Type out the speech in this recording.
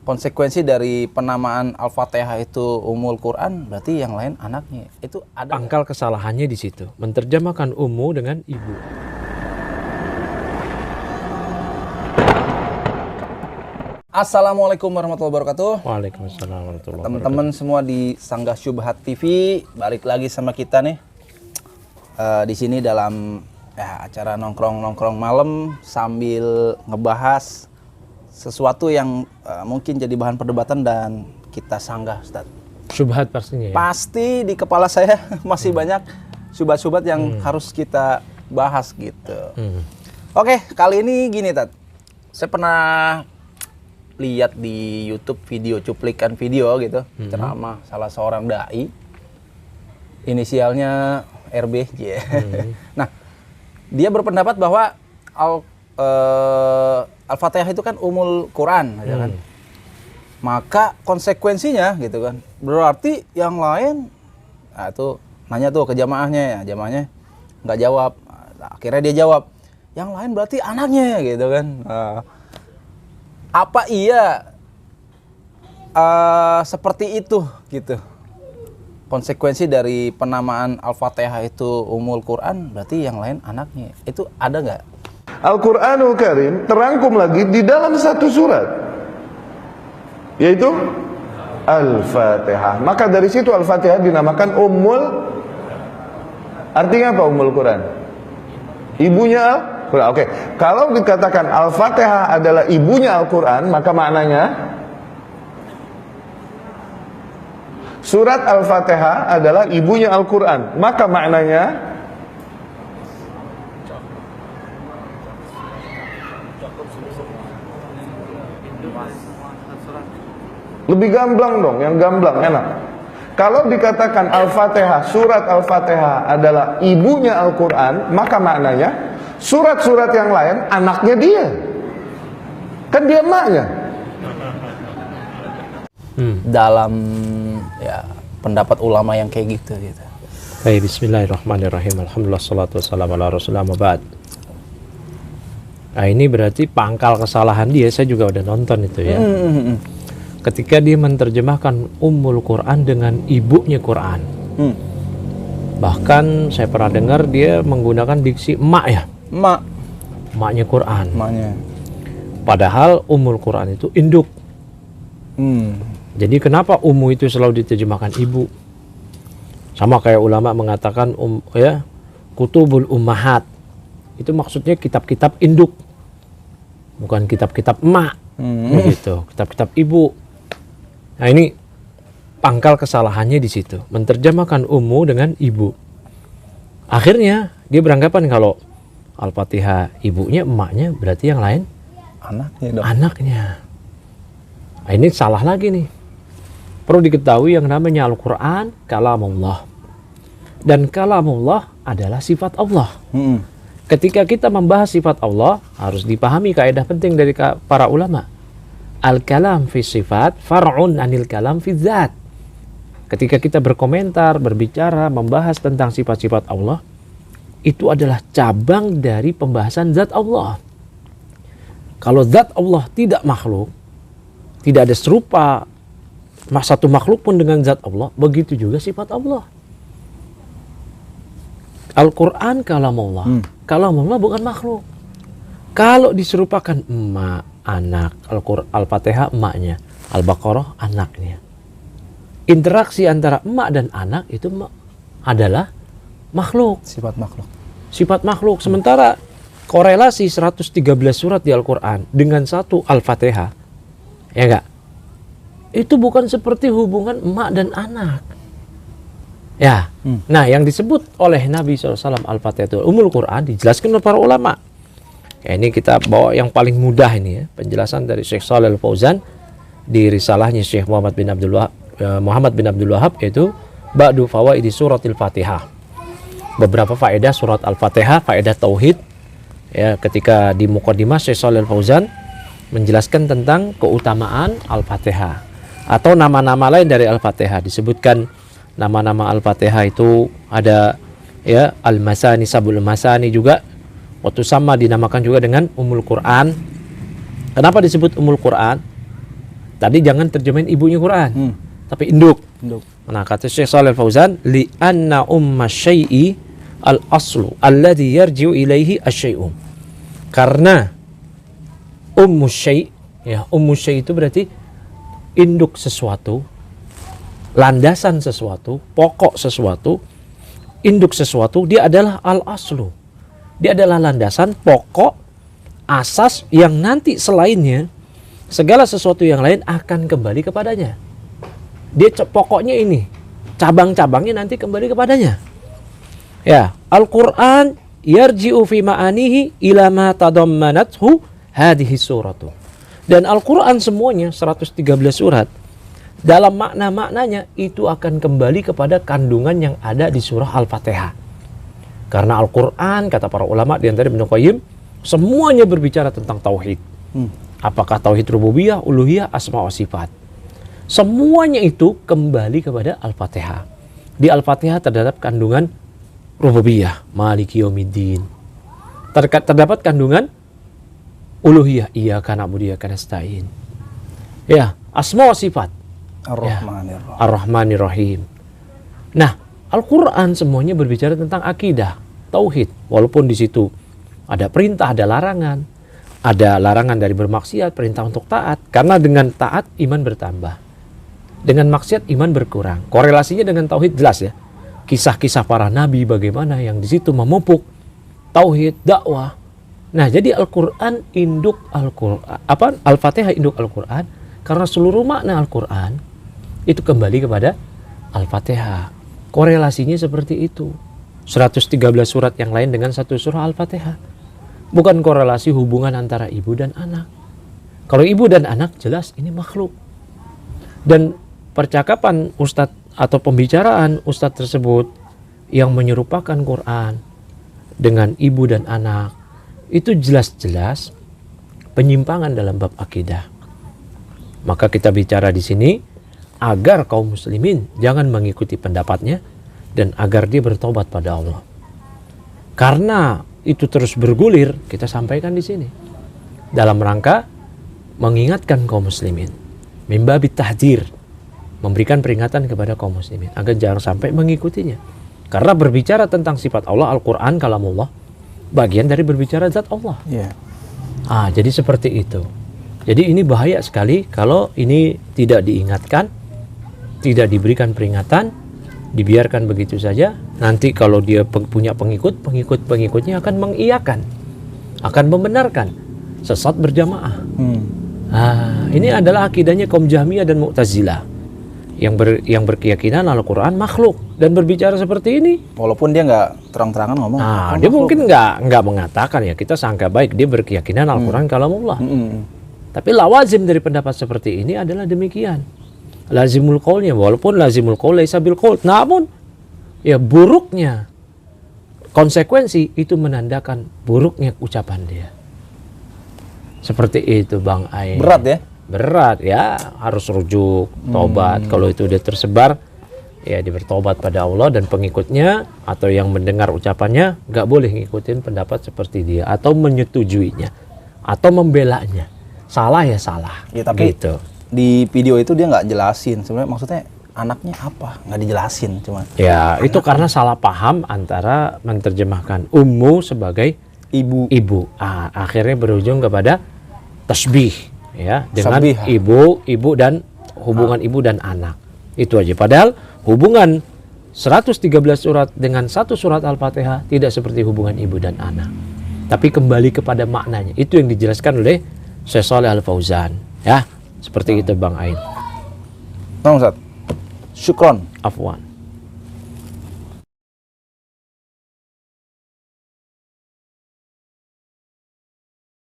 konsekuensi dari penamaan Al-Fatihah itu Ummul Quran, berarti yang lain anaknya. Itu ada pangkal kesalahannya di situ. Menerjemahkan ummu dengan ibu. Assalamualaikum warahmatullahi wabarakatuh. Waalaikumsalam warahmatullahi wabarakatuh. Teman-teman semua di Sanggah Syubhat TV, balik lagi sama kita nih. Di sini dalam acara nongkrong malam sambil ngebahas sesuatu yang mungkin jadi bahan perdebatan dan kita sanggah, Ustaz. Syubhat pastinya ya? Pasti di kepala saya masih banyak syubhat-syubhat yang harus kita bahas gitu. Oke, kali ini gini, Tat. Saya pernah lihat di YouTube cuplikan video gitu, ceramah salah seorang dai. Inisialnya RB. Nah, dia berpendapat bahwa Al-Fatihah itu kan Ummul Quran, ya kan? Maka konsekuensinya gitu kan, berarti yang lain, itu nanya tuh ke jamaahnya, ya jamaahnya nggak jawab. Akhirnya dia jawab, yang lain berarti anaknya gitu kan. Apa iya seperti itu gitu? Konsekuensi dari penamaan Al-Fatihah itu Ummul Quran, berarti yang lain anaknya. Itu ada nggak? Al-Quranul Karim terangkum lagi di dalam satu surat, yaitu Al-Fatihah. Maka dari situ Al-Fatihah dinamakan Ummul. Artinya apa Ummul Quran? Ibunya Al-Quran. Oke. Kalau dikatakan Al-Fatihah adalah ibunya Al-Quran, maka maknanya surat Al-Fatihah adalah ibunya Al-Quran. Maka maknanya lebih gamblang dong, yang gamblang enak. Kalau dikatakan Al-Fatihah, surat Al-Fatihah adalah ibunya Al-Quran, maka maknanya surat-surat yang lain anaknya dia. Kan dia emaknya. Dalam pendapat ulama yang kayak gitu. Baik, bismillahirrahmanirrahim. Alhamdulillah, salatu wassalamu ala rasulillah, mabad. Nah, ini berarti pangkal kesalahan dia. Saya juga udah nonton itu ya. Ketika dia menerjemahkan Ummul Quran dengan ibunya Quran. Bahkan saya pernah dengar dia menggunakan diksi emak ya. Emaknya Quran. Emaknya. Padahal Ummul Quran itu induk. Jadi kenapa ummu itu selalu diterjemahkan ibu? Sama kayak ulama mengatakan kutubul ummahat. Itu maksudnya kitab-kitab induk. Bukan kitab-kitab emak. Begitu, kitab-kitab ibu. Nah, ini pangkal kesalahannya di situ. Menerjemahkan ummu dengan ibu. Akhirnya dia beranggapan kalau Al-Fatihah ibunya, emaknya, berarti yang lain Anaknya dong. anaknya. Nah, ini salah lagi nih. Perlu diketahui yang namanya Al-Quran kalamullah. Dan kalamullah adalah sifat Allah. Ketika kita membahas sifat Allah, harus dipahami kaidah penting dari para ulama. Al-kalam fi sifat far'un anil kalam fi dzat. Ketika kita berkomentar, berbicara, membahas tentang sifat-sifat Allah, itu adalah cabang dari pembahasan zat Allah. Kalau zat Allah tidak makhluk, tidak ada serupa satu makhluk pun dengan zat Allah, begitu juga sifat Allah. Al-Quran kalamullah. Kalamullah bukan makhluk. Kalau diserupakan emak, anak, Al-Fatihah emaknya, Al-Baqarah anaknya. Interaksi antara emak dan anak itu adalah makhluk. Sifat makhluk. Sifat makhluk. Sementara korelasi 113 surat di Al-Quran dengan satu Al-Fatihah, ya enggak? Itu bukan seperti hubungan emak dan anak. Ya. Nah, yang disebut oleh Nabi SAW Al-Fatihah itu Ummul Quran dijelaskan oleh para ulama. Ya, ini kita bawa yang paling mudah ini ya, penjelasan dari Syekh Shalih Al-Fauzan di risalahnya Syekh Muhammad bin Abdul Wahab, yaitu Ba'du Fawaidi Suratil Fatihah. Beberapa faedah surat Al-Fatihah, faedah tauhid. Ya, ketika di Muqaddimah Syekh Shalih Al-Fauzan menjelaskan tentang keutamaan Al-Fatihah atau nama-nama lain dari Al-Fatihah. Disebutkan nama-nama Al-Fatihah itu ada ya Al-Masani, Sabul Masani juga. Waktu sama dinamakan juga dengan Ummul Quran. Kenapa disebut Ummul Quran? Tadi jangan terjemahin ibunya Quran, tapi induk. Nah, kata Syekh Shalih Al-Fauzan, li anna umma syai'i al-aslu alladhi yarji'u ilaihi asy-syai'u. Karena ummu syai', ya, ummu syai' itu berarti induk sesuatu, landasan sesuatu, pokok sesuatu, induk sesuatu, dia adalah al-aslu. Dia adalah landasan, pokok, asas yang nanti selainnya, segala sesuatu yang lain akan kembali kepadanya. Dia pokoknya ini, cabang-cabangnya nanti kembali kepadanya. Ya, Al-Quran yarji'u fi ma'anihi ila ma tadammanathu hadhihi suratu. Dan Al-Quran semuanya 113 surat, dalam makna-maknanya itu akan kembali kepada kandungan yang ada di surah Al-Fatihah. Karena Al-Quran, kata para ulama di antara Ibnu Qayyim, semuanya berbicara tentang tauhid. Apakah tauhid rububiyah, uluhiyah, asma wa sifat. Semuanya itu kembali kepada Al-Fatihah. Di Al-Fatihah terdapat kandungan rububiyah, maliki yaumiddin. Terdapat kandungan uluhiyah, iyyaka na'budu wa iyyaka nasta'in. Ya, asma wa sifat. Ar-Rahmanir Rahim. Nah, Al-Quran semuanya berbicara tentang akidah, tauhid. Walaupun di situ ada perintah, ada larangan. Ada larangan dari bermaksiat, perintah untuk taat. Karena dengan taat, iman bertambah. Dengan maksiat, iman berkurang. Korelasinya dengan tauhid jelas ya. Kisah-kisah para nabi bagaimana yang di situ memupuk tauhid, dakwah. Nah, jadi Al-Quran induk Al-Quran. Al-Fatihah induk Al-Quran. Karena seluruh makna Al-Quran itu kembali kepada Al-Fatihah. Korelasinya seperti itu. 113 surat yang lain dengan satu surah Al-Fatihah. Bukan korelasi hubungan antara ibu dan anak. Kalau ibu dan anak jelas ini makhluk. Dan percakapan ustadz atau pembicaraan ustadz tersebut yang menyerupakan Quran dengan ibu dan anak itu jelas-jelas penyimpangan dalam bab akidah. Maka kita bicara di sini agar kaum muslimin jangan mengikuti pendapatnya dan agar dia bertobat pada Allah. Karena itu terus bergulir, kita sampaikan di sini dalam rangka mengingatkan kaum muslimin, mimbabi tahdzir, memberikan peringatan kepada kaum muslimin agar jangan sampai mengikutinya. Karena berbicara tentang sifat Allah, Al-Quran kalamullah, bagian dari berbicara zat Allah. Jadi seperti itu. Jadi ini bahaya sekali kalau ini tidak diingatkan, tidak diberikan peringatan, dibiarkan begitu saja. Nanti kalau dia punya pengikutnya akan mengiyakan, akan membenarkan sesat berjamaah. Ini adalah akidahnya kaum Jahmiyah dan Mu'tazilah yang berkeyakinan Al-Quran makhluk dan berbicara seperti ini. Walaupun dia nggak terang-terangan ngomong. Dia mungkin nggak mengatakan, ya kita sangka baik dia berkeyakinan Al-Quran kalamullah. Tapi lawazim dari pendapat seperti ini adalah demikian. Lazimul qaulnya, walaupun lazimul qaul laisa bil qaul, namun ya buruknya konsekuensi itu menandakan buruknya ucapan dia. Seperti itu Bang Ain. Berat ya? Berat ya, harus rujuk, tobat. Kalau itu udah tersebar, ya dia bertobat pada Allah dan pengikutnya atau yang mendengar ucapannya nggak boleh ngikutin pendapat seperti dia atau menyetujuinya atau membelanya. Salah ya salah. Ya, tapi gitu. Di video itu dia nggak jelasin sebenarnya maksudnya anaknya apa, nggak dijelasin cuma. Ya itu karena salah paham antara menerjemahkan ummu sebagai ibu. Akhirnya berujung kepada tasbih ya dengan ibu dan hubungan ibu dan anak. Itu aja. Padahal hubungan 113 surat dengan satu surat Al-Fatihah tidak seperti hubungan ibu dan anak. Tapi kembali kepada maknanya. Itu yang dijelaskan oleh Syekh Shalih Al-Fauzan ya. Seperti itu Bang Ain. Nah, Ustaz. Syukron. Afwan.